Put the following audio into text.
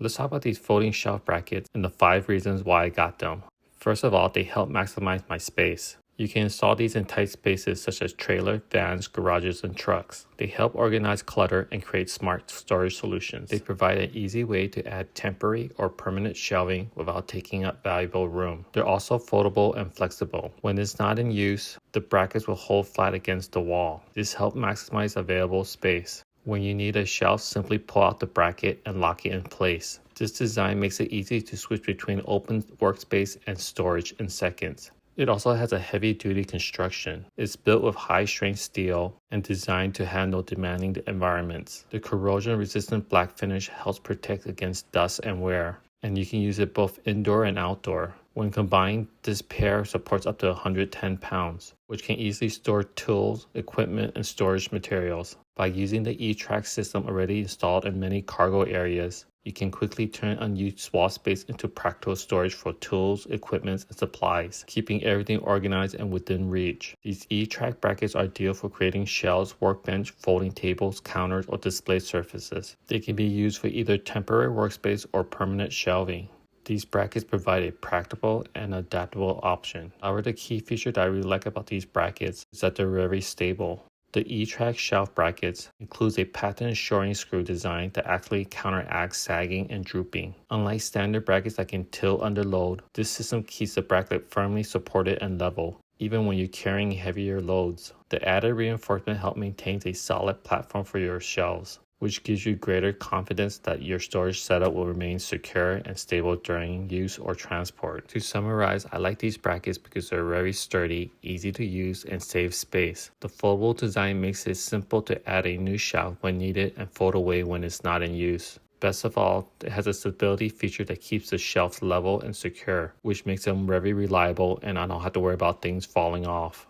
Let's talk about these folding shelf brackets and the 5 reasons why I got them. First of all, they help maximize my space. You can install these in tight spaces such as trailers, vans, garages, and trucks. They help organize clutter and create smart storage solutions. They provide an easy way to add temporary or permanent shelving without taking up valuable room. They're also foldable and flexible. When it's not in use, the brackets will hold flat against the wall. This helps maximize available space. When you need a shelf, simply pull out the bracket and lock it in place. This design makes it easy to switch between open workspace and storage in seconds. It also has a heavy-duty construction. It's built with high-strength steel and designed to handle demanding environments. The corrosion-resistant black finish helps protect against dust and wear, and you can use it both indoor and outdoor. When combined, this pair supports up to 110 pounds, which can easily store tools, equipment, and storage materials. By using the E-Track system already installed in many cargo areas, you can quickly turn unused wall space into practical storage for tools, equipment, and supplies, keeping everything organized and within reach. These E-Track brackets are ideal for creating shelves, workbench, folding tables, counters, or display surfaces. They can be used for either temporary workspace or permanent shelving. These brackets provide a practical and adaptable option. However, the key feature that I really like about these brackets is that they're very stable. The E-Track shelf brackets includes a patented shoring screw design that actually counteracts sagging and drooping. Unlike standard brackets that can tilt under load, this system keeps the bracket firmly supported and level, even when you're carrying heavier loads. The added reinforcement helps maintain a solid platform for your shelves, which gives you greater confidence that your storage setup will remain secure and stable during use or transport. To summarize, I like these brackets because they're very sturdy, easy to use, and save space. The foldable design makes it simple to add a new shelf when needed and fold away when it's not in use. Best of all, it has a stability feature that keeps the shelves level and secure, which makes them very reliable and I don't have to worry about things falling off.